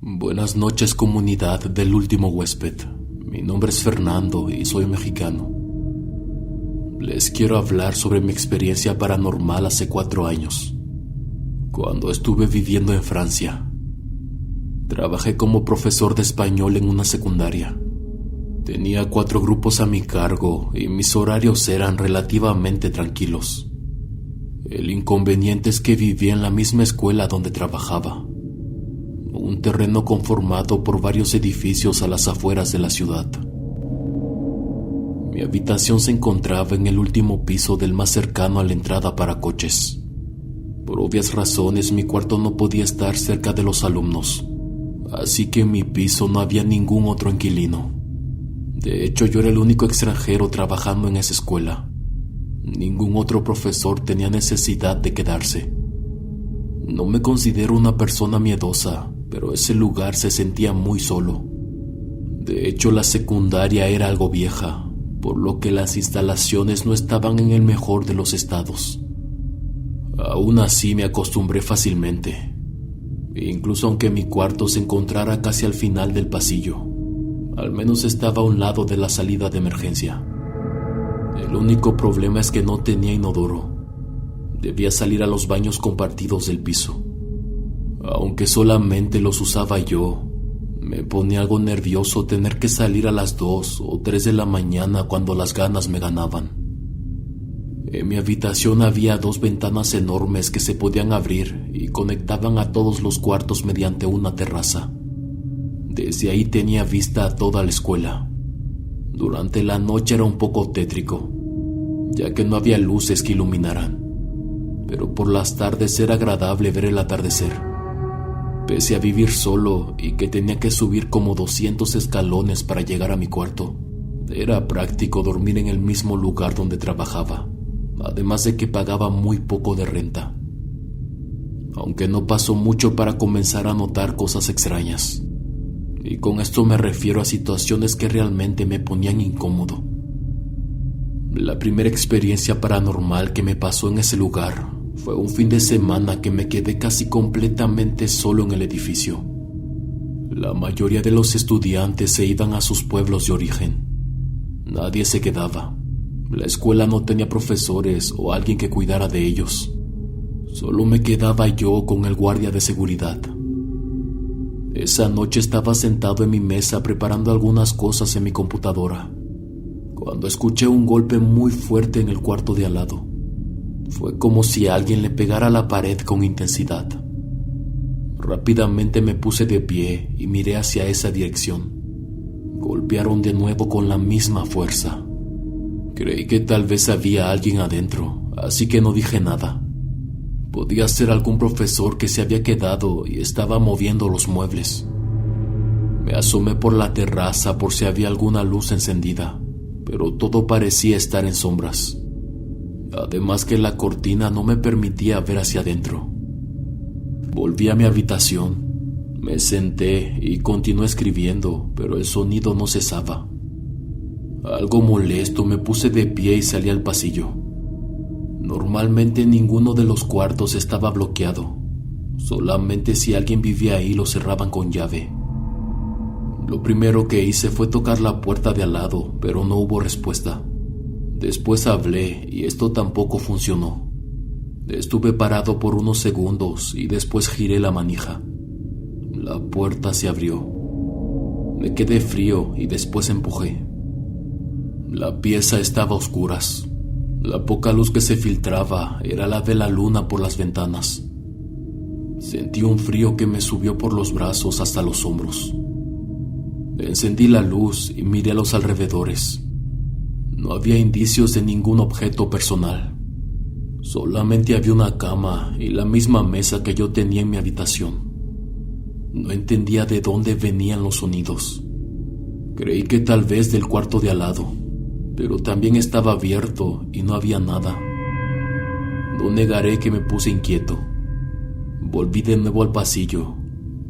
Buenas noches, comunidad del último huésped. Mi nombre es Fernando y soy mexicano. Les quiero hablar sobre mi experiencia paranormal hace 4 años, cuando estuve viviendo en Francia. Trabajé como profesor de español en una secundaria. Tenía 4 grupos a mi cargo y mis horarios eran relativamente tranquilos. El inconveniente es que vivía en la misma escuela donde trabajaba, un terreno conformado por varios edificios a las afueras de la ciudad. Mi habitación se encontraba en el último piso del más cercano a la entrada para coches. Por obvias razones, mi cuarto no podía estar cerca de los alumnos, así que en mi piso no había ningún otro inquilino. De hecho, yo era el único extranjero trabajando en esa escuela. Ningún otro profesor tenía necesidad de quedarse. No me considero una persona miedosa, pero ese lugar se sentía muy solo. De hecho, la secundaria era algo vieja, por lo que las instalaciones no estaban en el mejor de los estados. Aún así me acostumbré fácilmente, incluso aunque mi cuarto se encontrara casi al final del pasillo. Al menos estaba a un lado de la salida de emergencia. El único problema es que no tenía inodoro. Debía salir a los baños compartidos del piso. Aunque solamente los usaba yo, me ponía algo nervioso tener que salir a las 2 o 3 de la mañana cuando las ganas me ganaban. En mi habitación había 2 ventanas enormes que se podían abrir y conectaban a todos los cuartos mediante una terraza. Desde ahí tenía vista a toda la escuela. Durante la noche era un poco tétrico, ya que no había luces que iluminaran, pero por las tardes era agradable ver el atardecer. Pese a vivir solo y que tenía que subir como 200 escalones para llegar a mi cuarto, era práctico dormir en el mismo lugar donde trabajaba, además de que pagaba muy poco de renta. Aunque no pasó mucho para comenzar a notar cosas extrañas. Y con esto me refiero a situaciones que realmente me ponían incómodo. La primera experiencia paranormal que me pasó en ese lugar fue un fin de semana que me quedé casi completamente solo en el edificio. La mayoría de los estudiantes se iban a sus pueblos de origen. Nadie se quedaba. La escuela no tenía profesores o alguien que cuidara de ellos. Solo me quedaba yo con el guardia de seguridad. Esa noche estaba sentado en mi mesa preparando algunas cosas en mi computadora, cuando escuché un golpe muy fuerte en el cuarto de al lado. Fue como si alguien le pegara a la pared con intensidad. Rápidamente me puse de pie y miré hacia esa dirección. Golpearon de nuevo con la misma fuerza. Creí que tal vez había alguien adentro, así que no dije nada. Podía ser algún profesor que se había quedado y estaba moviendo los muebles. Me asomé por la terraza por si había alguna luz encendida, pero todo parecía estar en sombras. Además que la cortina no me permitía ver hacia adentro. Volví a mi habitación, me senté y continué escribiendo, pero el sonido no cesaba. Algo molesto me puse de pie y salí al pasillo. Normalmente ninguno de los cuartos estaba bloqueado. Solamente si alguien vivía ahí lo cerraban con llave. Lo primero que hice fue tocar la puerta de al lado, pero no hubo respuesta. Después hablé y esto tampoco funcionó. Estuve parado por unos segundos y después giré la manija. La puerta se abrió. Me quedé frío y después empujé. La pieza estaba a oscuras. La poca luz que se filtraba era la de la luna por las ventanas. Sentí un frío que me subió por los brazos hasta los hombros. Encendí la luz y miré a los alrededores. No había indicios de ningún objeto personal. Solamente había una cama y la misma mesa que yo tenía en mi habitación. No entendía de dónde venían los sonidos. Creí que tal vez del cuarto de al lado, pero también estaba abierto y no había nada. No negaré que me puse inquieto. Volví de nuevo al pasillo.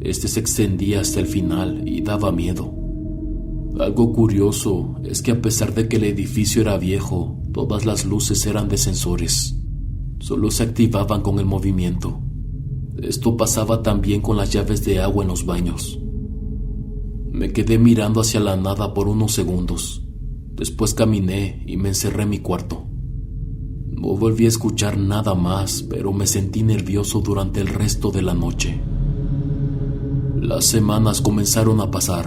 Este se extendía hasta el final y daba miedo. Algo curioso es que a pesar de que el edificio era viejo, todas las luces eran de sensores. Solo se activaban con el movimiento. Esto pasaba también con las llaves de agua en los baños. Me quedé mirando hacia la nada por unos segundos. Después caminé y me encerré en mi cuarto. No volví a escuchar nada más, pero me sentí nervioso durante el resto de la noche. Las semanas comenzaron a pasar.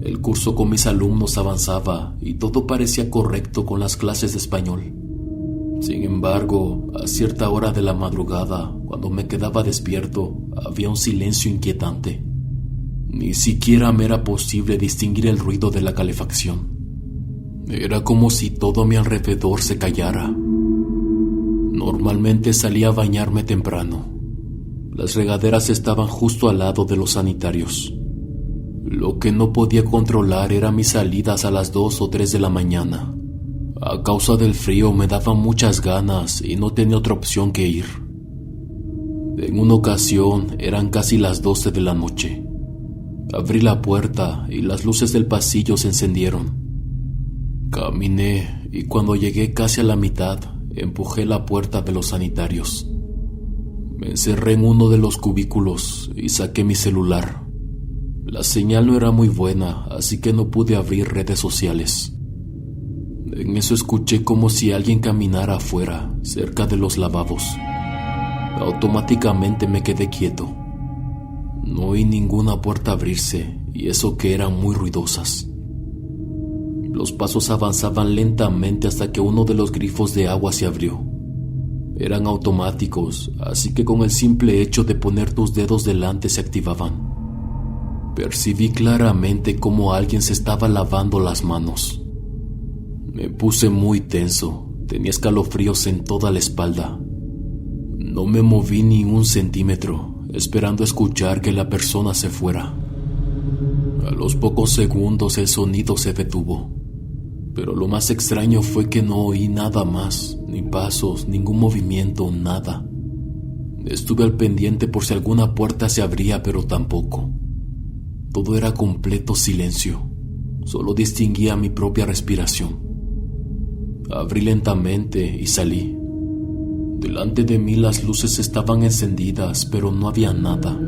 El curso con mis alumnos avanzaba y todo parecía correcto con las clases de español. Sin embargo, a cierta hora de la madrugada, cuando me quedaba despierto, había un silencio inquietante. Ni siquiera me era posible distinguir el ruido de la calefacción. Era como si todo a mi alrededor se callara. Normalmente salía a bañarme temprano. Las regaderas estaban justo al lado de los sanitarios. Lo que no podía controlar eran mis salidas a las 2 o 3 de la mañana. A causa del frío me daban muchas ganas y no tenía otra opción que ir. En una ocasión eran casi las 12 de la noche. Abrí la puerta y las luces del pasillo se encendieron. Caminé y cuando llegué casi a la mitad, empujé la puerta de los sanitarios. Me encerré en uno de los cubículos y saqué mi celular. La señal no era muy buena, así que no pude abrir redes sociales. En eso escuché como si alguien caminara afuera, cerca de los lavabos. Automáticamente me quedé quieto. No oí ninguna puerta abrirse, y eso que eran muy ruidosas. Los pasos avanzaban lentamente hasta que uno de los grifos de agua se abrió. Eran automáticos, así que con el simple hecho de poner tus dedos delante se activaban. Percibí claramente cómo alguien se estaba lavando las manos. Me puse muy tenso, tenía escalofríos en toda la espalda. No me moví ni un centímetro, esperando escuchar que la persona se fuera. A los pocos segundos el sonido se detuvo, pero lo más extraño fue que no oí nada más, ni pasos, ningún movimiento, nada. Estuve al pendiente por si alguna puerta se abría, pero tampoco. Todo era completo silencio, solo distinguía mi propia respiración. Abrí lentamente y salí. Delante de mí las luces estaban encendidas, pero no había nada,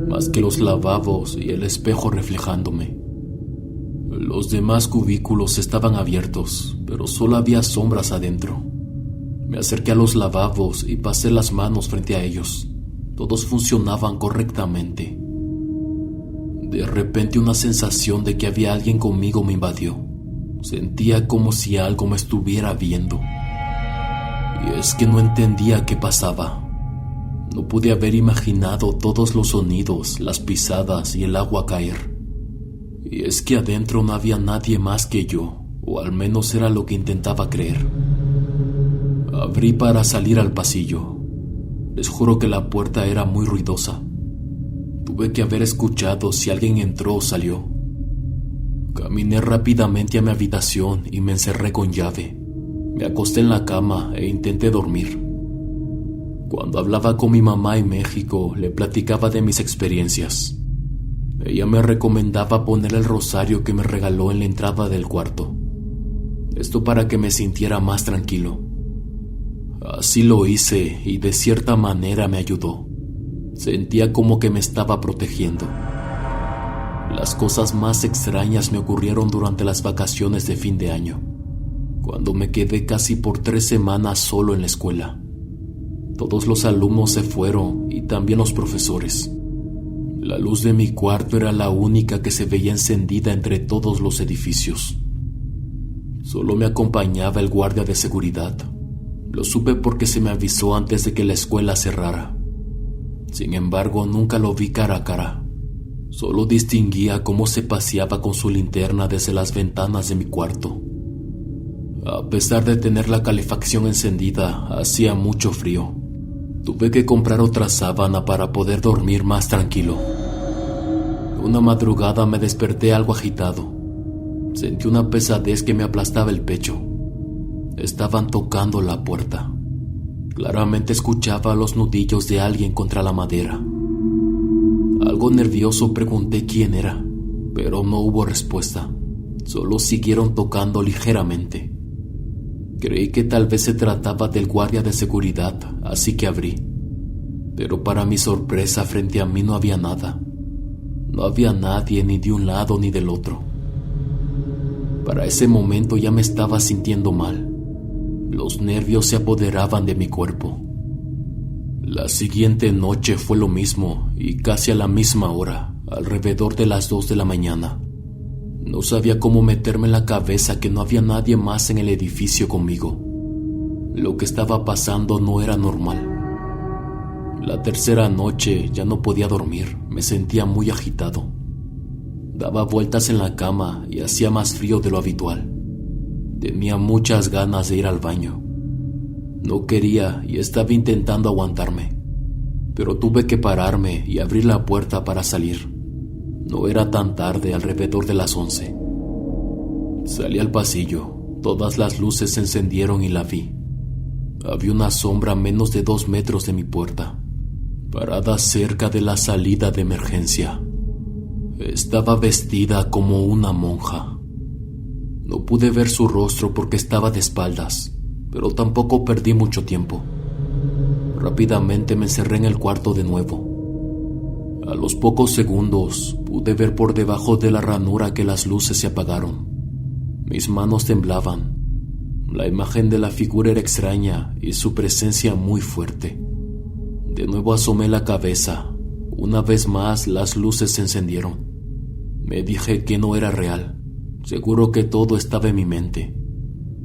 más que los lavabos y el espejo reflejándome. Los demás cubículos estaban abiertos, pero solo había sombras adentro. Me acerqué a los lavabos y pasé las manos frente a ellos. Todos funcionaban correctamente. De repente una sensación de que había alguien conmigo me invadió. Sentía como si algo me estuviera viendo. Y es que no entendía qué pasaba. No pude haber imaginado todos los sonidos, las pisadas y el agua caer. Y es que adentro no había nadie más que yo, o al menos era lo que intentaba creer. Abrí para salir al pasillo. Les juro que la puerta era muy ruidosa. Tuve que haber escuchado si alguien entró o salió. Caminé rápidamente a mi habitación y me encerré con llave. Me acosté en la cama e intenté dormir. Cuando hablaba con mi mamá en México, le platicaba de mis experiencias. Ella me recomendaba poner el rosario que me regaló en la entrada del cuarto. Esto para que me sintiera más tranquilo. Así lo hice y de cierta manera me ayudó. Sentía como que me estaba protegiendo. Las cosas más extrañas me ocurrieron durante las vacaciones de fin de año, cuando me quedé casi por 3 semanas solo en la escuela. Todos los alumnos se fueron y también los profesores. La luz de mi cuarto era la única que se veía encendida entre todos los edificios. Solo me acompañaba el guardia de seguridad. Lo supe porque se me avisó antes de que la escuela cerrara. Sin embargo, nunca lo vi cara a cara. Solo distinguía cómo se paseaba con su linterna desde las ventanas de mi cuarto. A pesar de tener la calefacción encendida, hacía mucho frío. Tuve que comprar otra sábana para poder dormir más tranquilo. Una madrugada me desperté algo agitado. Sentí una pesadez que me aplastaba el pecho. Estaban tocando la puerta. Claramente escuchaba los nudillos de alguien contra la madera. Algo nervioso pregunté quién era, pero no hubo respuesta. Solo siguieron tocando ligeramente. Creí que tal vez se trataba del guardia de seguridad, así que abrí. Pero para mi sorpresa, frente a mí no había nada. No había nadie ni de un lado ni del otro. Para ese momento ya me estaba sintiendo mal. Los nervios se apoderaban de mi cuerpo. La siguiente noche fue lo mismo y casi a la misma hora, alrededor de las 2 de la mañana. No sabía cómo meterme en la cabeza que no había nadie más en el edificio conmigo. Lo que estaba pasando no era normal. La tercera noche ya no podía dormir, me sentía muy agitado. Daba vueltas en la cama y hacía más frío de lo habitual. Tenía muchas ganas de ir al baño. No quería y estaba intentando aguantarme, pero tuve que pararme y abrir la puerta para salir. No era tan tarde, alrededor de las 11. Salí al pasillo, todas las luces se encendieron y la vi. Había una sombra a menos de 2 metros de mi puerta, parada cerca de la salida de emergencia. Estaba vestida como una monja. No pude ver su rostro porque estaba de espaldas, pero tampoco perdí mucho tiempo. Rápidamente me encerré en el cuarto de nuevo. A los pocos segundos pude ver por debajo de la ranura que las luces se apagaron. Mis manos temblaban. La imagen de la figura era extraña y su presencia muy fuerte. De nuevo asomé la cabeza. Una vez más las luces se encendieron. Me dije que no era real. Seguro que todo estaba en mi mente.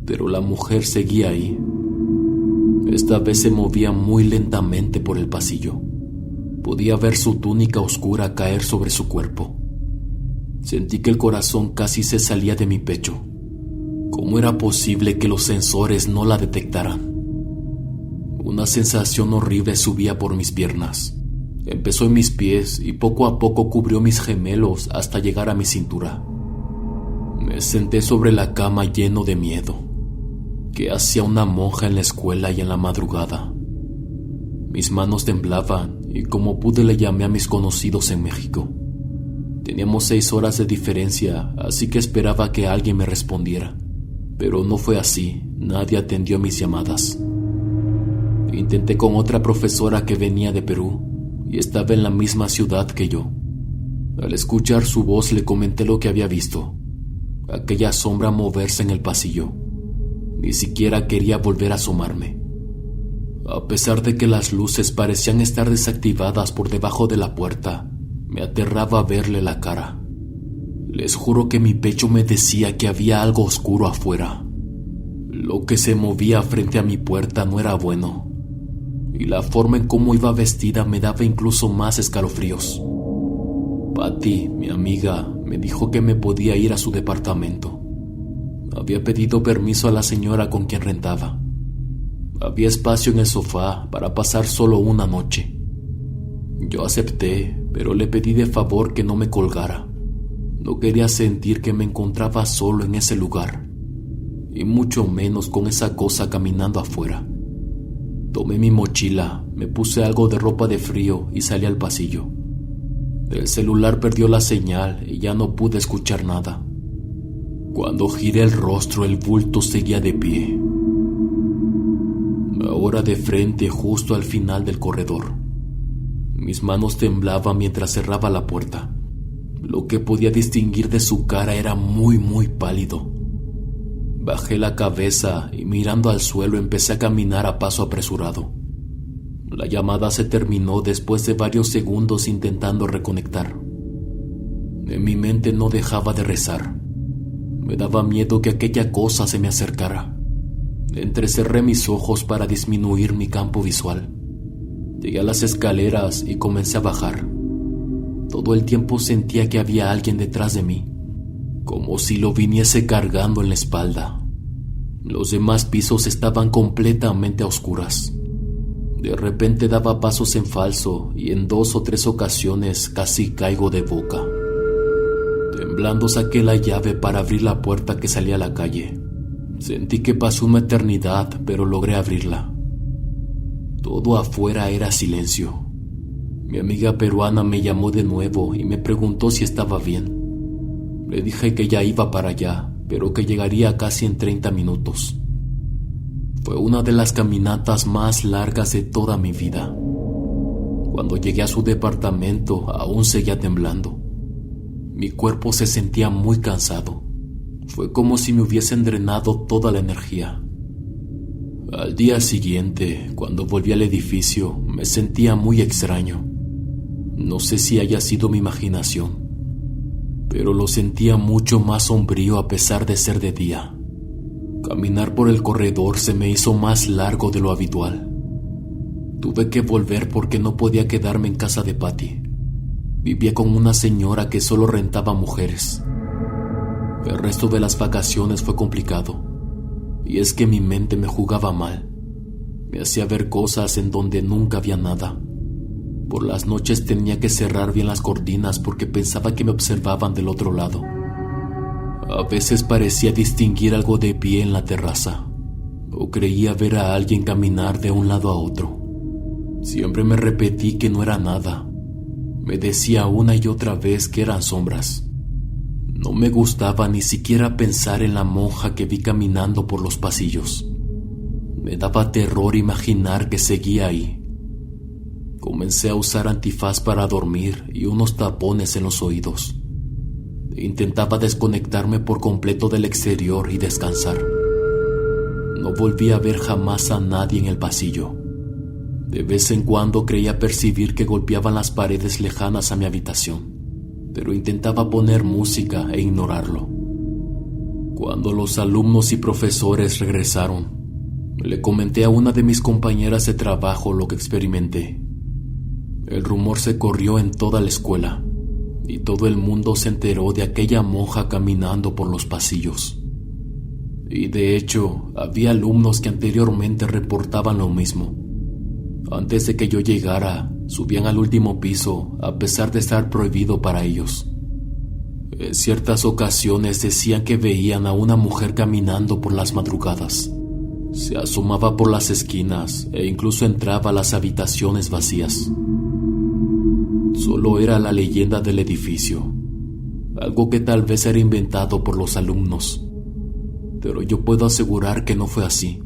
Pero la mujer seguía ahí. Esta vez se movía muy lentamente por el pasillo. Podía ver su túnica oscura caer sobre su cuerpo. Sentí que el corazón casi se salía de mi pecho. ¿Cómo era posible que los sensores no la detectaran? Una sensación horrible subía por mis piernas. Empezó en mis pies y poco a poco cubrió mis gemelos hasta llegar a mi cintura. Me senté sobre la cama lleno de miedo. ¿Qué hacía una monja en la escuela y en la madrugada? Mis manos temblaban y como pude le llamé a mis conocidos en México. Teníamos 6 horas de diferencia, así que esperaba que alguien me respondiera. Pero no fue así, nadie atendió mis llamadas. Intenté con otra profesora que venía de Perú y estaba en la misma ciudad que yo. Al escuchar su voz le comenté lo que había visto, aquella sombra moverse en el pasillo. Ni siquiera quería volver a asomarme. A pesar de que las luces parecían estar desactivadas por debajo de la puerta, me aterraba verle la cara. Les juro que mi pecho me decía que había algo oscuro afuera. Lo que se movía frente a mi puerta no era bueno, y la forma en cómo iba vestida me daba incluso más escalofríos. Patty, mi amiga, me dijo que me podía ir a su departamento. Había pedido permiso a la señora con quien rentaba. Había espacio en el sofá para pasar solo una noche. Yo acepté, pero le pedí de favor que no me colgara. No quería sentir que me encontraba solo en ese lugar, y mucho menos con esa cosa caminando afuera. Tomé mi mochila, me puse algo de ropa de frío y salí al pasillo. El celular perdió la señal y ya no pude escuchar nada. Cuando giré el rostro, el bulto seguía de pie. Ahora de frente, justo al final del corredor. Mis manos temblaban mientras cerraba la puerta. Lo que podía distinguir de su cara era muy pálido. Bajé la cabeza y mirando al suelo empecé a caminar a paso apresurado. La llamada se terminó después de varios segundos intentando reconectar. En mi mente no dejaba de rezar. Me daba miedo que aquella cosa se me acercara. Entrecerré mis ojos para disminuir mi campo visual. Llegué a las escaleras y comencé a bajar. Todo el tiempo sentía que había alguien detrás de mí, como si lo viniese cargando en la espalda. Los demás pisos estaban completamente a oscuras. De repente daba pasos en falso y en 2 o 3 ocasiones casi caigo de boca. Temblando saqué la llave para abrir la puerta que salía a la calle. Sentí que pasó una eternidad, pero logré abrirla. Todo afuera era silencio. Mi amiga peruana me llamó de nuevo y me preguntó si estaba bien. Le dije que ya iba para allá, pero que llegaría casi en 30 minutos. Fue una de las caminatas más largas de toda mi vida. Cuando llegué a su departamento, aún seguía temblando. Mi cuerpo se sentía muy cansado. Fue como si me hubiesen drenado toda la energía. Al día siguiente, cuando volví al edificio, me sentía muy extraño. No sé si haya sido mi imaginación, pero lo sentía mucho más sombrío a pesar de ser de día. Caminar por el corredor se me hizo más largo de lo habitual. Tuve que volver porque no podía quedarme en casa de Patty. Vivía con una señora que solo rentaba mujeres. El resto de las vacaciones fue complicado, y es que mi mente me jugaba mal. Me hacía ver cosas en donde nunca había nada. Por las noches tenía que cerrar bien las cortinas porque pensaba que me observaban del otro lado. A veces parecía distinguir algo de pie en la terraza, o creía ver a alguien caminar de un lado a otro. Siempre me repetí que no era nada. Me decía una y otra vez que eran sombras. No me gustaba ni siquiera pensar en la monja que vi caminando por los pasillos. Me daba terror imaginar que seguía ahí. Comencé a usar antifaz para dormir y unos tapones en los oídos. Intentaba desconectarme por completo del exterior y descansar. No volví a ver jamás a nadie en el pasillo. De vez en cuando creía percibir que golpeaban las paredes lejanas a mi habitación, pero intentaba poner música e ignorarlo. Cuando los alumnos y profesores regresaron, le comenté a una de mis compañeras de trabajo lo que experimenté. El rumor se corrió en toda la escuela, y todo el mundo se enteró de aquella monja caminando por los pasillos. Y de hecho, había alumnos que anteriormente reportaban lo mismo. Antes de que yo llegara, subían al último piso, a pesar de estar prohibido para ellos. En ciertas ocasiones decían que veían a una mujer caminando por las madrugadas. Se asomaba por las esquinas e incluso entraba a las habitaciones vacías. Solo era la leyenda del edificio, algo que tal vez era inventado por los alumnos. Pero yo puedo asegurar que no fue así.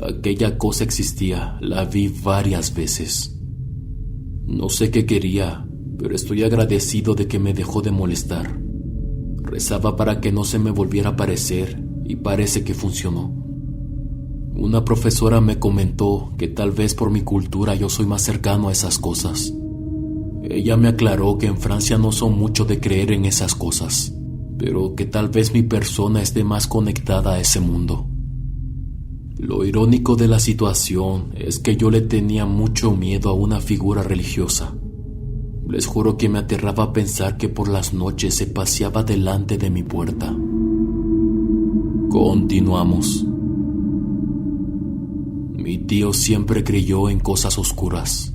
Aquella cosa existía, la vi varias veces. No sé qué quería, pero estoy agradecido de que me dejó de molestar. Rezaba para que no se me volviera a aparecer y parece que funcionó. Una profesora me comentó que tal vez por mi cultura yo soy más cercano a esas cosas. Ella me aclaró que en Francia no son mucho de creer en esas cosas, pero que tal vez mi persona esté más conectada a ese mundo. Lo irónico de la situación es que yo le tenía mucho miedo a una figura religiosa. Les juro que me aterraba pensar que por las noches se paseaba delante de mi puerta. Continuamos. Mi tío siempre creyó en cosas oscuras.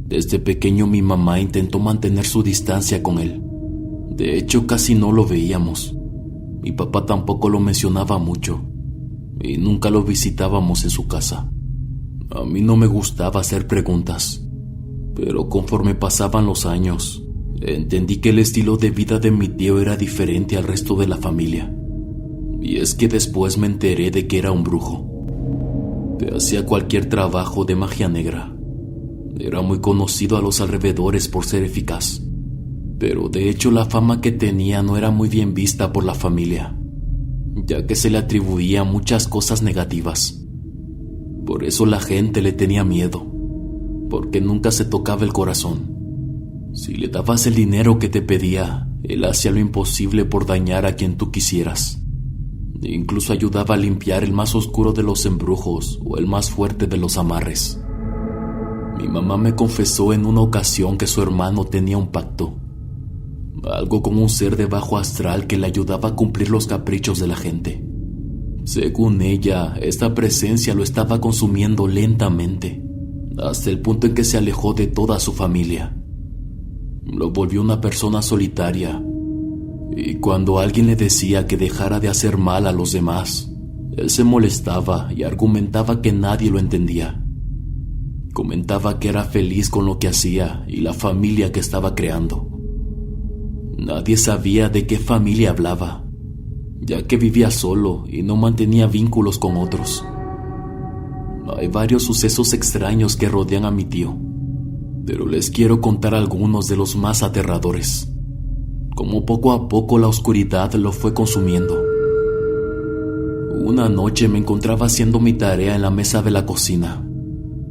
Desde pequeño mi mamá intentó mantener su distancia con él. De hecho, casi no lo veíamos. Mi papá tampoco lo mencionaba mucho, y nunca lo visitábamos en su casa. A mí no me gustaba hacer preguntas, pero conforme pasaban los años, entendí que el estilo de vida de mi tío era diferente al resto de la familia. Y es que después me enteré de que era un brujo. Hacía cualquier trabajo de magia negra. Era muy conocido a los alrededores por ser eficaz, pero de hecho la fama que tenía no era muy bien vista por la familia, ya que se le atribuía muchas cosas negativas. Por eso la gente le tenía miedo, porque nunca se tocaba el corazón. Si le dabas el dinero que te pedía, él hacía lo imposible por dañar a quien tú quisieras. Incluso ayudaba a limpiar el más oscuro de los embrujos o el más fuerte de los amarres. Mi mamá me confesó en una ocasión que su hermano tenía un pacto, algo como un ser de bajo astral que le ayudaba a cumplir los caprichos de la gente. Según ella, esta presencia lo estaba consumiendo lentamente, hasta el punto en que se alejó de toda su familia. Lo volvió una persona solitaria, y cuando alguien le decía que dejara de hacer mal a los demás, él se molestaba y argumentaba que nadie lo entendía. Comentaba que era feliz con lo que hacía y la familia que estaba creando. Nadie sabía de qué familia hablaba, ya que vivía solo y no mantenía vínculos con otros. Hay varios sucesos extraños que rodean a mi tío. pero les quiero contar algunos de los más aterradores, como poco a poco la oscuridad lo fue consumiendo. Una noche me encontraba haciendo mi tarea en la mesa de la cocina.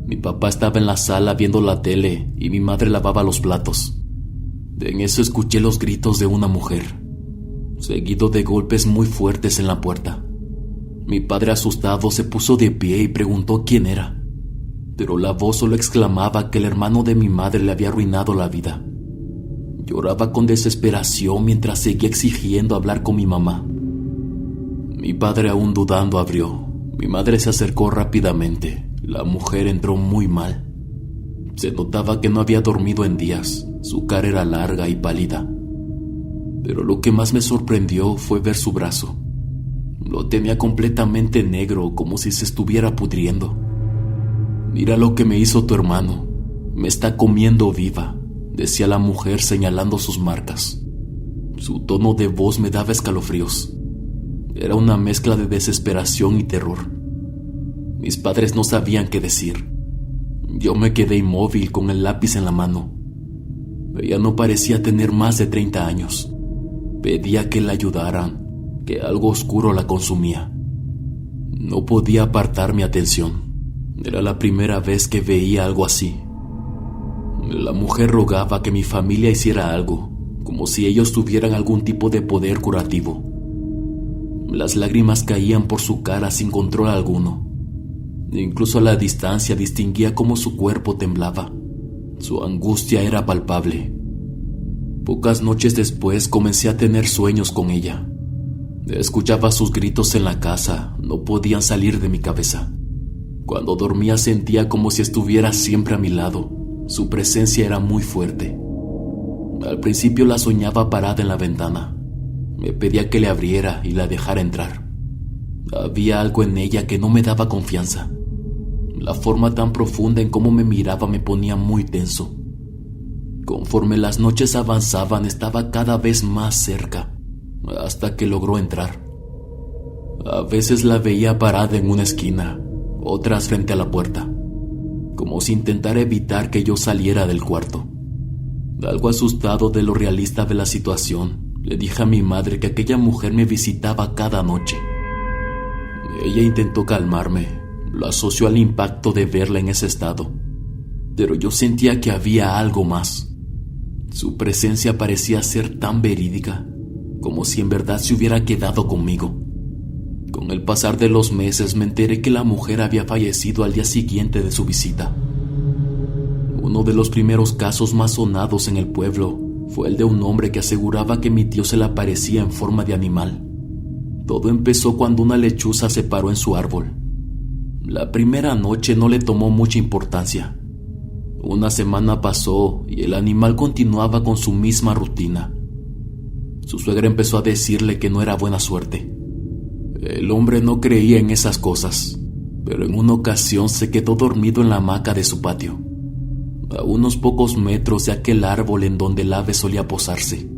Mi papá estaba en la sala viendo la tele y mi madre lavaba los platos. En eso escuché los gritos de una mujer, seguido de golpes muy fuertes en la puerta. Mi padre, asustado, se puso de pie y preguntó quién era, pero la voz solo exclamaba que el hermano de mi madre le había arruinado la vida. Lloraba con desesperación mientras seguía exigiendo hablar con mi mamá. Mi padre, aún dudando, abrió. Mi madre se acercó rápidamente. La mujer entró muy mal. Se notaba que no había dormido en días. Su cara era larga y pálida. Pero lo que más me sorprendió fue ver su brazo. Lo tenía completamente negro, como si se estuviera pudriendo. «Mira lo que me hizo tu hermano. Me está comiendo viva», decía la mujer señalando sus marcas. Su tono de voz me daba escalofríos. Era una mezcla de desesperación y terror. Mis padres no sabían qué decir. Yo me quedé inmóvil con el lápiz en la mano. Ella no parecía tener más de 30 años. Pedía que la ayudaran, que algo oscuro la consumía. No podía apartar mi atención. Era la primera vez que veía algo así. La mujer rogaba que mi familia hiciera algo, como si ellos tuvieran algún tipo de poder curativo. Las lágrimas caían por su cara sin control alguno. Incluso a la distancia distinguía cómo su cuerpo temblaba. Su angustia era palpable. Pocas noches después comencé a tener sueños con ella. Escuchaba sus gritos en la casa, no podían salir de mi cabeza. Cuando dormía sentía como si estuviera siempre a mi lado. Su presencia era muy fuerte. Al principio la soñaba parada en la ventana. Me pedía que le abriera y la dejara entrar. Había algo en ella que no me daba confianza. La forma tan profunda en cómo me miraba me ponía muy tenso. Conforme las noches avanzaban, estaba cada vez más cerca, hasta que logró entrar. A veces la veía parada en una esquina, otras frente a la puerta, como si intentara evitar que yo saliera del cuarto. Algo asustado de lo realista de la situación, le dije a mi madre que aquella mujer me visitaba cada noche. Ella intentó calmarme, lo asoció al impacto de verla en ese estado, pero yo sentía que había algo más. Su presencia parecía ser tan verídica, como si en verdad se hubiera quedado conmigo. Con el pasar de los meses me enteré que la mujer había fallecido al día siguiente de su visita. Uno de los primeros casos más sonados en el pueblo fue el de un hombre que aseguraba que mi tío se le aparecía en forma de animal. Todo empezó cuando una lechuza se paró en su árbol. La primera noche no le tomó mucha importancia. Una semana pasó y el animal continuaba con su misma rutina. Su suegra empezó a decirle que no era buena suerte. El hombre no creía en esas cosas, pero en una ocasión se quedó dormido en la hamaca de su patio, a unos pocos metros de aquel árbol en donde el ave solía posarse.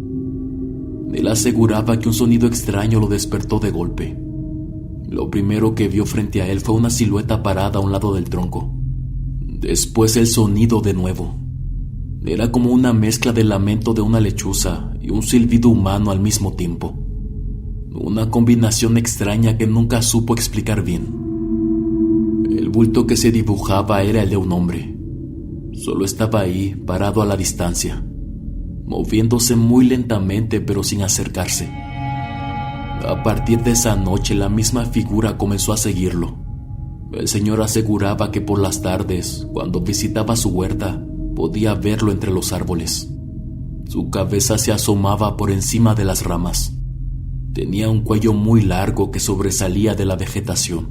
Él aseguraba que un sonido extraño lo despertó de golpe. Lo primero que vio frente a él fue una silueta parada a un lado del tronco. Después el sonido de nuevo. Era como una mezcla del lamento de una lechuza y un silbido humano al mismo tiempo. Una combinación extraña que nunca supo explicar bien. El bulto que se dibujaba era el de un hombre. Solo estaba ahí, parado a la distancia, moviéndose muy lentamente pero sin acercarse. A partir de esa noche la misma figura comenzó a seguirlo. El señor aseguraba que por las tardes, cuando visitaba su huerta, podía verlo entre los árboles. Su cabeza se asomaba por encima de las ramas. Tenía un cuello muy largo que sobresalía de la vegetación.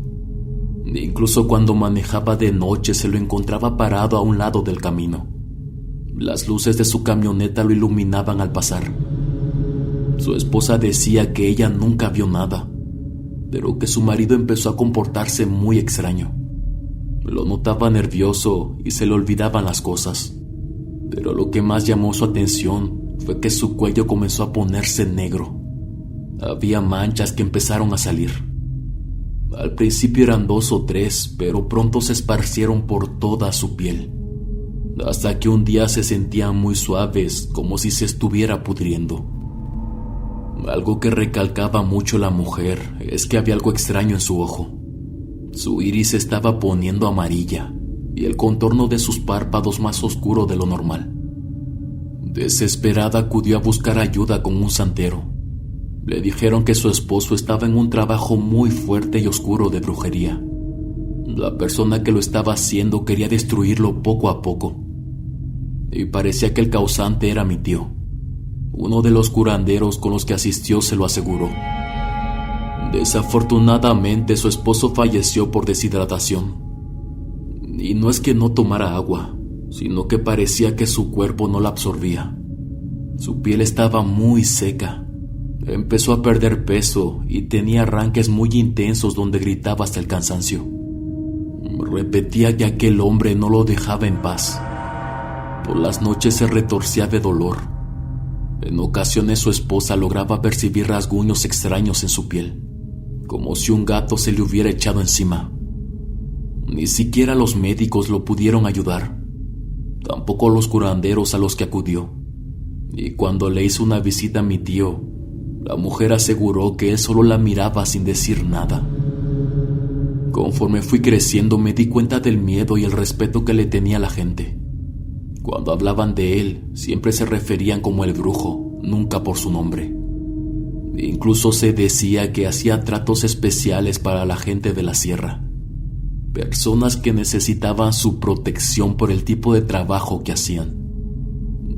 Incluso cuando manejaba de noche se lo encontraba parado a un lado del camino. Las luces de su camioneta lo iluminaban al pasar. Su esposa decía que ella nunca vio nada, pero que su marido empezó a comportarse muy extraño. Lo notaba nervioso y se le olvidaban las cosas. Pero lo que más llamó su atención fue que su cuello comenzó a ponerse negro. Había manchas que empezaron a salir. Al principio eran 2 o 3, pero pronto se esparcieron por toda su piel. hasta que un día se sentían muy suaves, como si se estuviera pudriendo. Algo que recalcaba mucho la mujer es que había algo extraño en su ojo. Su iris se estaba poniendo amarilla y el contorno de sus párpados más oscuro de lo normal. Desesperada acudió a buscar ayuda con un santero. Le dijeron que su esposo estaba en un trabajo muy fuerte y oscuro de brujería. La persona que lo estaba haciendo quería destruirlo poco a poco. Y parecía que el causante era mi tío. Uno de los curanderos con los que asistió se lo aseguró. Desafortunadamente, su esposo falleció por deshidratación. Y no es que no tomara agua, sino que parecía que su cuerpo no la absorbía. Su piel estaba muy seca. Empezó a perder peso y tenía arranques muy intensos donde gritaba hasta el cansancio. Repetía que aquel hombre no lo dejaba en paz. Por las noches se retorcía de dolor. En ocasiones su esposa lograba percibir rasguños extraños en su piel, como si un gato se le hubiera echado encima. Ni siquiera los médicos lo pudieron ayudar, tampoco los curanderos a los que acudió. Y cuando le hizo una visita a mi tío, la mujer aseguró que él solo la miraba sin decir nada. Conforme fui creciendo me di cuenta del miedo y el respeto que le tenía la gente. Cuando hablaban de él, siempre se referían como el brujo, nunca por su nombre. Incluso se decía que hacía tratos especiales para la gente de la sierra, personas que necesitaban su protección por el tipo de trabajo que hacían.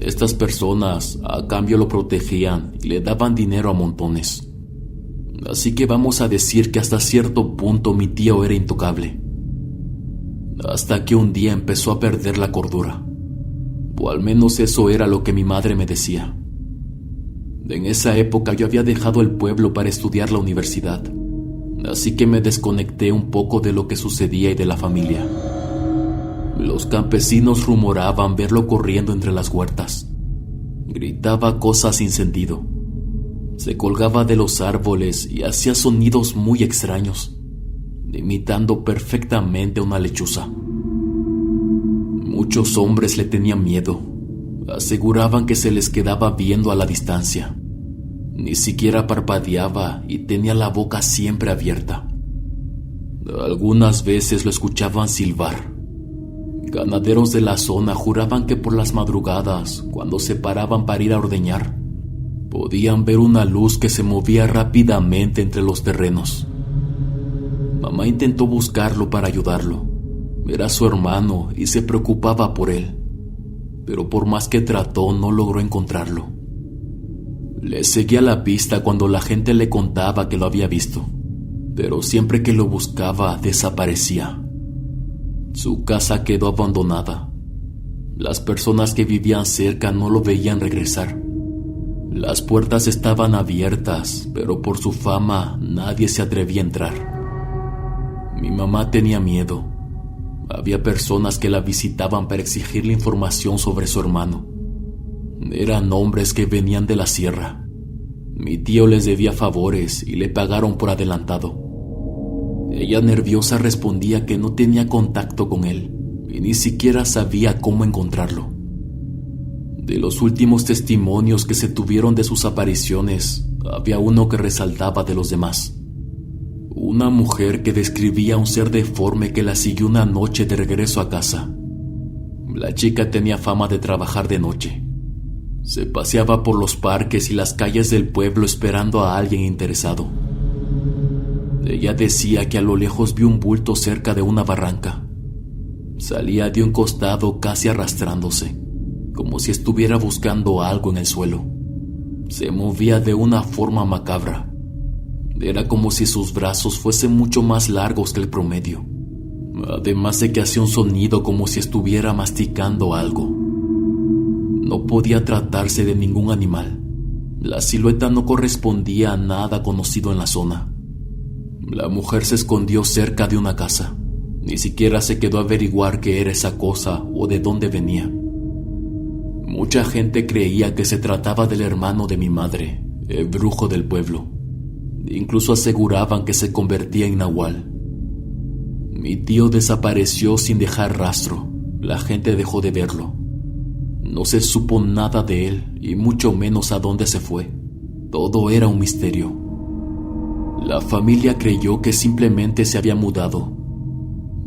Estas personas, a cambio, lo protegían y le daban dinero a montones. Así que vamos a decir que hasta cierto punto mi tío era intocable. Hasta que un día empezó a perder la cordura. O al menos eso era lo que mi madre me decía. En esa época yo había dejado el pueblo para estudiar la universidad, así que me desconecté un poco de lo que sucedía y de la familia. Los campesinos rumoraban verlo corriendo entre las huertas. Gritaba cosas sin sentido. Se colgaba de los árboles y hacía sonidos muy extraños, imitando perfectamente a una lechuza. Muchos hombres le tenían miedo. Aseguraban que se les quedaba viendo a la distancia. Ni siquiera parpadeaba y tenía la boca siempre abierta. Algunas veces lo escuchaban silbar. Ganaderos de la zona juraban que por las madrugadas, cuando se paraban para ir a ordeñar, podían ver una luz que se movía rápidamente entre los terrenos. Mamá intentó buscarlo para ayudarlo. Era su hermano y se preocupaba por él, pero por más que trató no logró encontrarlo. Le seguía la pista cuando la gente le contaba que lo había visto, pero siempre que lo buscaba desaparecía. Su casa quedó abandonada. Las personas que vivían cerca no lo veían regresar. Las puertas estaban abiertas, pero por su fama nadie se atrevía a entrar. Mi mamá tenía miedo. Había personas que la visitaban para exigirle información sobre su hermano. Eran hombres que venían de la sierra. Mi tío les debía favores y le pagaron por adelantado. Ella nerviosa respondía que no tenía contacto con él y ni siquiera sabía cómo encontrarlo. De los últimos testimonios que se tuvieron de sus apariciones, había uno que resaltaba de los demás. Una mujer que describía a un ser deforme que la siguió una noche de regreso a casa. La chica tenía fama de trabajar de noche. Se paseaba por los parques y las calles del pueblo esperando a alguien interesado. Ella decía que a lo lejos vio un bulto cerca de una barranca. Salía de un costado casi arrastrándose, como si estuviera buscando algo en el suelo. Se movía de una forma macabra. Era como si sus brazos fuesen mucho más largos que el promedio, además de que hacía un sonido como si estuviera masticando algo. No podía tratarse de ningún animal. La silueta no correspondía a nada conocido en la zona. La mujer se escondió cerca de una casa. Ni siquiera se quedó a averiguar qué era esa cosa o de dónde venía. Mucha gente creía que se trataba del hermano de mi madre, el brujo del pueblo. Incluso aseguraban que se convertía en nahual. Mi tío desapareció sin dejar rastro. la gente dejó de verlo. No se supo nada de él y mucho menos a dónde se fue. Todo era un misterio. La familia creyó que simplemente se había mudado.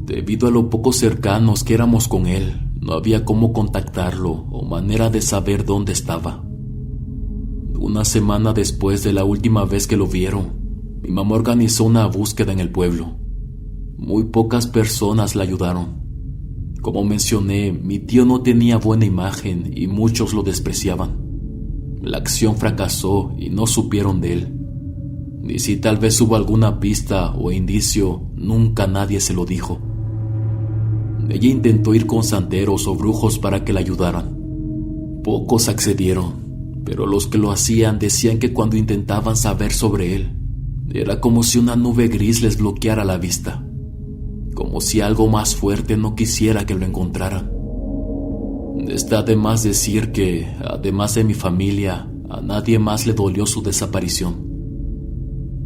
Debido a lo poco cercanos que éramos con él, no había cómo contactarlo o manera de saber dónde estaba. Una semana después de la última vez que lo vieron, mi mamá organizó una búsqueda en el pueblo. Muy pocas personas la ayudaron. Como mencioné, mi tío no tenía buena imagen y muchos lo despreciaban. La acción fracasó y no supieron de él. Ni si tal vez hubo alguna pista o indicio, nunca nadie se lo dijo. Ella intentó ir con santeros o brujos para que la ayudaran. Pocos accedieron, pero los que lo hacían decían que cuando intentaban saber sobre él, era como si una nube gris les bloqueara la vista, como si algo más fuerte no quisiera que lo encontraran. Está de más decir que, además de mi familia, a nadie más le dolió su desaparición.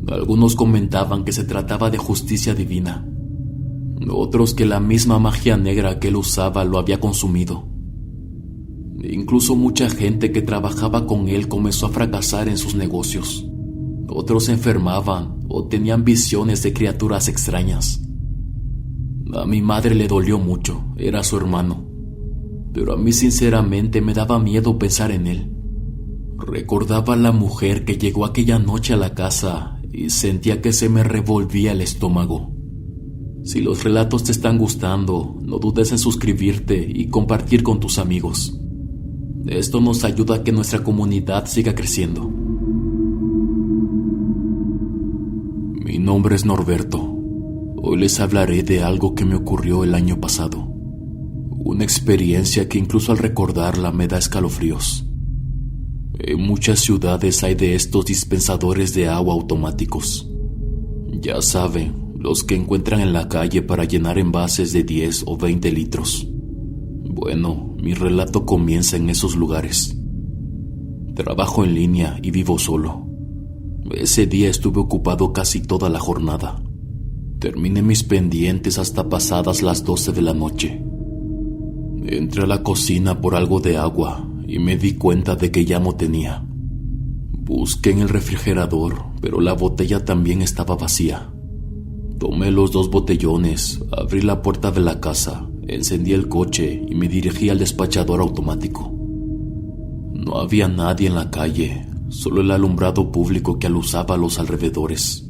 Algunos comentaban que se trataba de justicia divina, otros que la misma magia negra que él usaba lo había consumido. Incluso mucha gente que trabajaba con él comenzó a fracasar en sus negocios. Otros se enfermaban o tenían visiones de criaturas extrañas. A mi madre le dolió mucho, era su hermano, pero a mí sinceramente me daba miedo pensar en él. Recordaba a la mujer que llegó aquella noche a la casa y sentía que se me revolvía el estómago. Si los relatos te están gustando, no dudes en suscribirte y compartir con tus amigos. Esto nos ayuda a que nuestra comunidad siga creciendo. Mi nombre es Norberto. Hoy les hablaré de algo que me ocurrió el año pasado. Una experiencia que incluso al recordarla me da escalofríos. En muchas ciudades hay de estos dispensadores de agua automáticos. Ya saben, los que encuentran en la calle para llenar envases de 10 o 20 litros. Bueno, mi relato comienza en esos lugares. Trabajo en línea y vivo solo. Ese día estuve ocupado casi toda la jornada. Terminé mis pendientes hasta pasadas las 12 de la noche. Entré a la cocina por algo de agua y me di cuenta de que ya no tenía. Busqué en el refrigerador, pero la botella también estaba vacía. Tomé los 2 botellones, abrí la puerta de la casa, encendí el coche y me dirigí al despachador automático. No había nadie en la calle, solo el alumbrado público que alusaba a los alrededores.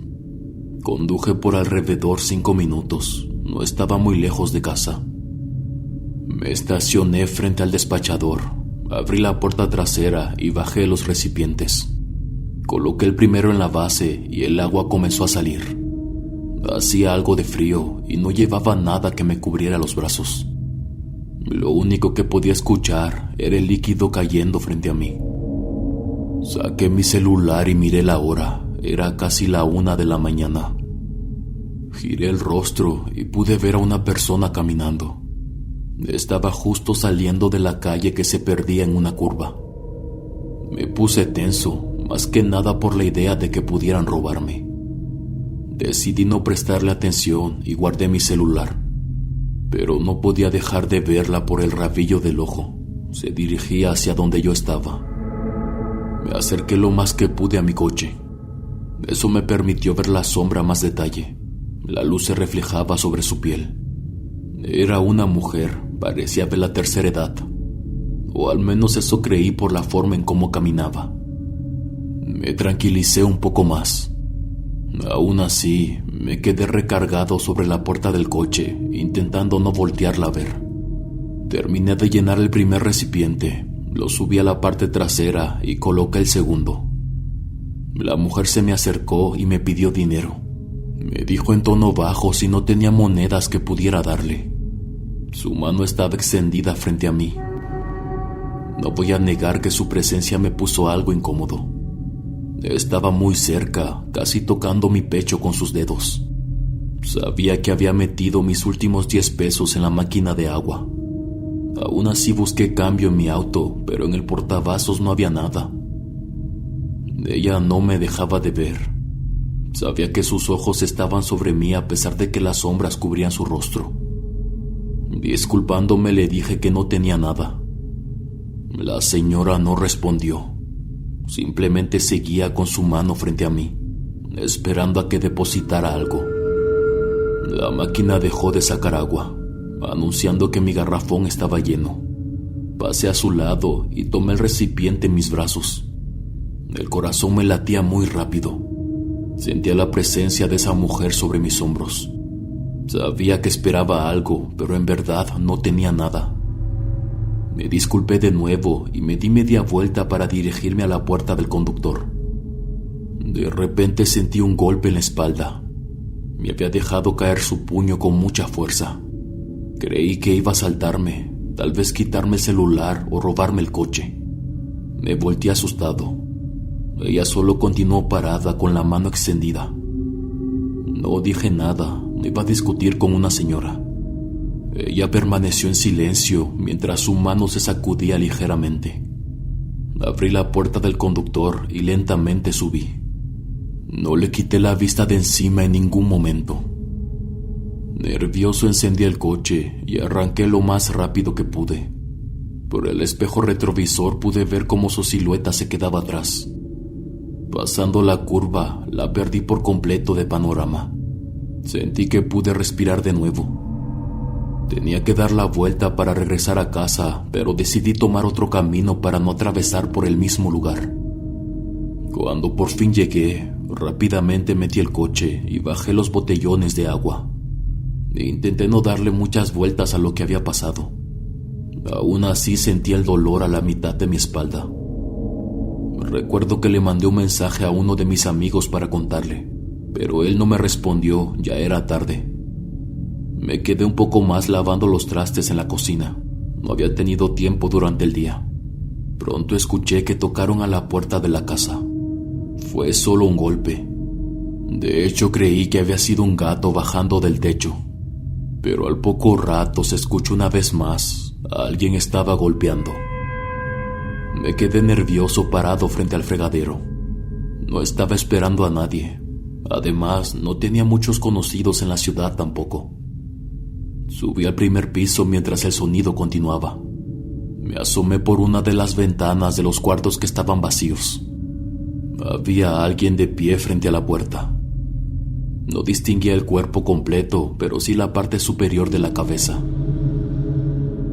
Conduje por alrededor 5 minutos, no estaba muy lejos de casa. Me estacioné frente al despachador, abrí la puerta trasera y bajé los recipientes. Coloqué el primero en la base y el agua comenzó a salir. Hacía algo de frío y no llevaba nada que me cubriera los brazos. Lo único que podía escuchar era el líquido cayendo frente a mí. Saqué mi celular y miré la hora. Era casi la 1 de la mañana. Giré el rostro y pude ver a una persona caminando. Estaba justo saliendo de la calle que se perdía en una curva. Me puse tenso, más que nada por la idea de que pudieran robarme. Decidí no prestarle atención y guardé mi celular, pero no podía dejar de verla por el rabillo del ojo. Se dirigía hacia donde yo estaba. Me acerqué lo más que pude a mi coche. Eso me permitió ver la sombra a más detalle. La luz se reflejaba sobre su piel. Era una mujer, parecía de la tercera edad, o al menos eso creí por la forma en cómo caminaba. Me tranquilicé un poco más. Aún así, me quedé recargado sobre la puerta del coche, intentando no voltearla a ver. Terminé de llenar el primer recipiente, lo subí a la parte trasera y coloqué el segundo. La mujer se me acercó y me pidió dinero. Me dijo en tono bajo si no tenía monedas que pudiera darle. Su mano estaba extendida frente a mí. No voy a negar que su presencia me puso algo incómodo. Estaba muy cerca, casi tocando mi pecho con sus dedos. Sabía que había metido mis últimos 10 pesos en la máquina de agua. Aún así busqué cambio en mi auto, pero en el portavasos no había nada. Ella no me dejaba de ver. Sabía que sus ojos estaban sobre mí a pesar de que las sombras cubrían su rostro. Disculpándome le dije que no tenía nada. La señora no respondió. Simplemente seguía con su mano frente a mí, esperando a que depositara algo. La máquina dejó de sacar agua, anunciando que mi garrafón estaba lleno. Pasé a su lado y tomé el recipiente en mis brazos. El corazón me latía muy rápido. Sentía la presencia de esa mujer sobre mis hombros. Sabía que esperaba algo, pero en verdad no tenía nada. Me disculpé de nuevo y me di media vuelta para dirigirme a la puerta del conductor. De repente sentí un golpe en la espalda. Me había dejado caer su puño con mucha fuerza. Creí que iba a asaltarme, tal vez quitarme el celular o robarme el coche. Me volteé asustado. Ella solo continuó parada con la mano extendida. No dije nada, no iba a discutir con una señora. Ella permaneció en silencio mientras su mano se sacudía ligeramente. Abrí la puerta del conductor y lentamente subí. No le quité la vista de encima en ningún momento. Nervioso encendí el coche y arranqué lo más rápido que pude. Por el espejo retrovisor pude ver cómo su silueta se quedaba atrás. Pasando la curva, la perdí por completo de panorama. Sentí que pude respirar de nuevo. Tenía que dar la vuelta para regresar a casa, pero decidí tomar otro camino para no atravesar por el mismo lugar. Cuando por fin llegué, rápidamente metí el coche y bajé los botellones de agua. Intenté no darle muchas vueltas a lo que había pasado. Aún así sentía el dolor a la mitad de mi espalda. Recuerdo que le mandé un mensaje a uno de mis amigos para contarle, pero él no me respondió, ya era tarde. Me quedé un poco más lavando los trastes en la cocina. No había tenido tiempo durante el día. Pronto escuché que tocaron a la puerta de la casa. Fue solo un golpe. De hecho, creí que había sido un gato bajando del techo. Pero al poco rato se escuchó una vez más. Alguien estaba golpeando. Me quedé nervioso parado frente al fregadero. No estaba esperando a nadie. Además, no tenía muchos conocidos en la ciudad tampoco. Subí al primer piso mientras el sonido continuaba. Me asomé por una de las ventanas de los cuartos que estaban vacíos. Había alguien de pie frente a la puerta. No distinguía el cuerpo completo, pero sí la parte superior de la cabeza.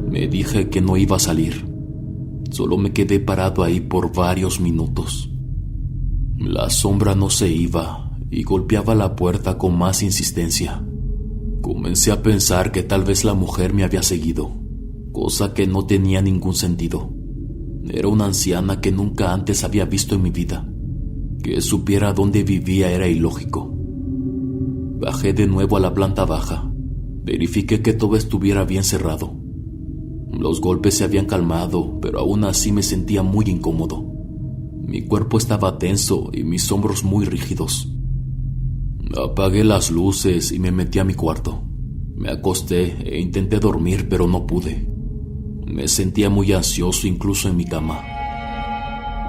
Me dije que no iba a salir. Solo me quedé parado ahí por varios minutos. La sombra no se iba y golpeaba la puerta con más insistencia. Comencé a pensar que tal vez la mujer me había seguido, cosa que no tenía ningún sentido. Era una anciana que nunca antes había visto en mi vida. Que supiera dónde vivía era ilógico. Bajé de nuevo a la planta baja. Verifiqué que todo estuviera bien cerrado. Los golpes se habían calmado, pero aún así me sentía muy incómodo. Mi cuerpo estaba tenso y mis hombros muy rígidos. Apagué las luces y me metí a mi cuarto. Me acosté e intenté dormir, pero no pude. Me sentía muy ansioso incluso en mi cama.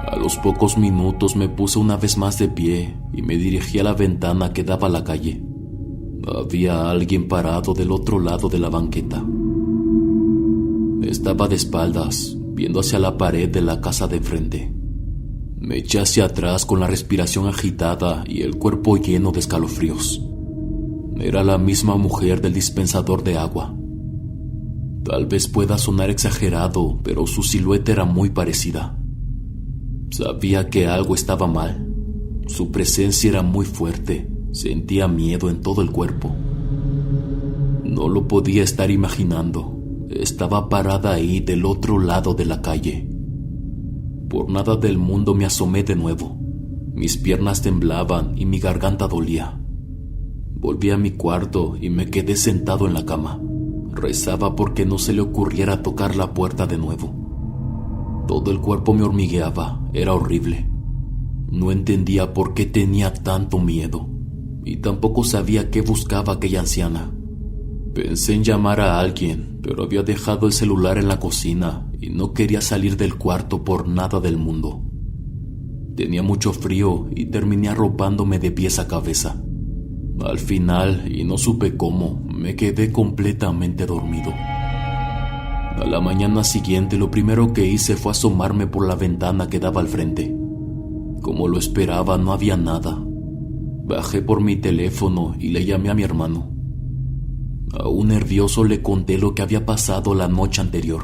A los pocos minutos me puse una vez más de pie y me dirigí a la ventana que daba a la calle. Había alguien parado del otro lado de la banqueta. Estaba de espaldas, viendo hacia la pared de la casa de enfrente. Me eché hacia atrás con la respiración agitada y el cuerpo lleno de escalofríos. Era la misma mujer del dispensador de agua. Tal vez pueda sonar exagerado, pero su silueta era muy parecida. Sabía que algo estaba mal. Su presencia era muy fuerte. Sentía miedo en todo el cuerpo. No lo podía estar imaginando. Estaba parada ahí del otro lado de la calle. Por nada del mundo me asomé de nuevo. Mis piernas temblaban y mi garganta dolía. Volví a mi cuarto y me quedé sentado en la cama. Rezaba porque no se le ocurriera tocar la puerta de nuevo. Todo el cuerpo me hormigueaba, era horrible. No entendía por qué tenía tanto miedo y tampoco sabía qué buscaba aquella anciana. Pensé en llamar a alguien, pero había dejado el celular en la cocina y no quería salir del cuarto por nada del mundo. Tenía mucho frío y terminé arropándome de pies a cabeza. Al final, y no supe cómo, me quedé completamente dormido. A la mañana siguiente, lo primero que hice fue asomarme por la ventana que daba al frente. Como lo esperaba, no había nada. Bajé por mi teléfono y le llamé a mi hermano. Aún nervioso le conté lo que había pasado la noche anterior.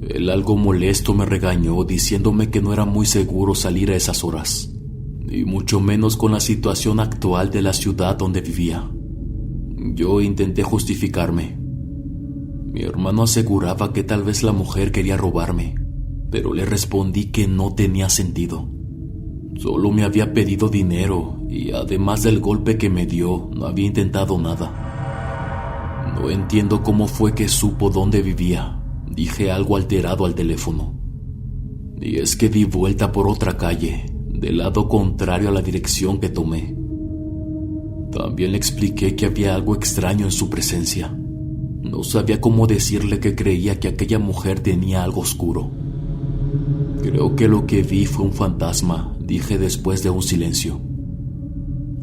Él, algo molesto, me regañó diciéndome que no era muy seguro salir a esas horas, y mucho menos con la situación actual de la ciudad donde vivía. Yo intenté justificarme. Mi hermano aseguraba que tal vez la mujer quería robarme, pero le respondí que no tenía sentido. Solo me había pedido dinero y, además del golpe que me dio, no había intentado nada. No entiendo cómo fue que supo dónde vivía, dije algo alterado al teléfono. Y es que di vuelta por otra calle, del lado contrario a la dirección que tomé. También le expliqué que había algo extraño en su presencia. No sabía cómo decirle que creía que aquella mujer tenía algo oscuro. Creo que lo que vi fue un fantasma, dije después de un silencio.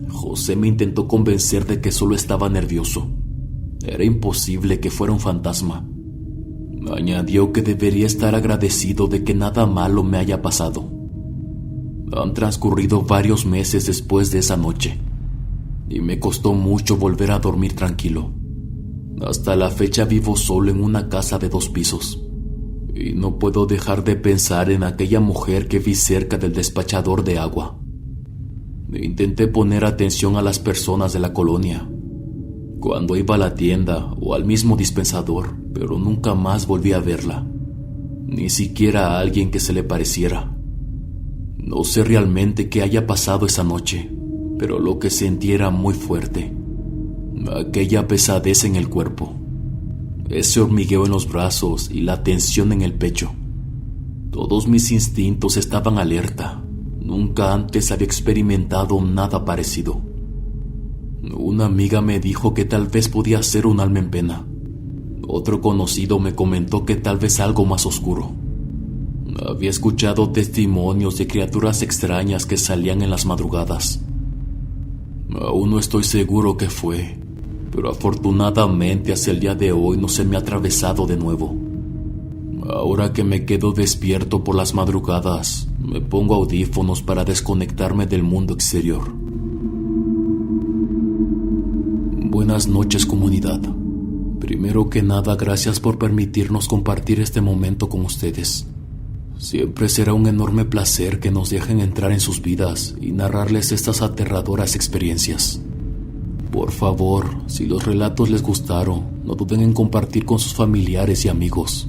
José me intentó convencer de que solo estaba nervioso. Era imposible que fuera un fantasma. Añadió que debería estar agradecido de que nada malo me haya pasado. Han transcurrido varios meses después de esa noche, y me costó mucho volver a dormir tranquilo. Hasta la fecha vivo solo en una casa de 2 pisos, y no puedo dejar de pensar en aquella mujer que vi cerca del despachador de agua. Intenté poner atención a las personas de la colonia, cuando iba a la tienda o al mismo dispensador, pero nunca más volví a verla, ni siquiera a alguien que se le pareciera. No sé realmente qué haya pasado esa noche, pero lo que sentí era muy fuerte. Aquella pesadez en el cuerpo, ese hormigueo en los brazos y la tensión en el pecho. Todos mis instintos estaban alerta. Nunca antes había experimentado nada parecido. Una amiga me dijo que tal vez podía ser un alma en pena. Otro conocido me comentó que tal vez algo más oscuro. Había escuchado testimonios de criaturas extrañas que salían en las madrugadas. Aún no estoy seguro qué fue, pero afortunadamente hasta el día de hoy no se me ha atravesado de nuevo. Ahora que me quedo despierto por las madrugadas, me pongo audífonos para desconectarme del mundo exterior. Buenas noches, comunidad. Primero que nada, gracias por permitirnos compartir este momento con ustedes. Siempre será un enorme placer que nos dejen entrar en sus vidas y narrarles estas aterradoras experiencias. Por favor, si los relatos les gustaron, no duden en compartir con sus familiares y amigos.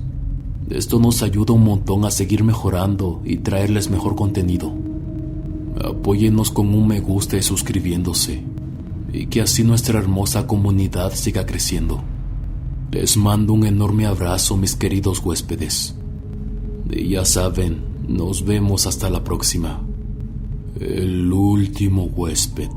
Esto nos ayuda un montón a seguir mejorando y traerles mejor contenido. Apóyennos con un me gusta y suscribiéndose, y que así nuestra hermosa comunidad siga creciendo. Les mando un enorme abrazo, mis queridos huéspedes. Y ya saben, nos vemos hasta la próxima. El último huésped.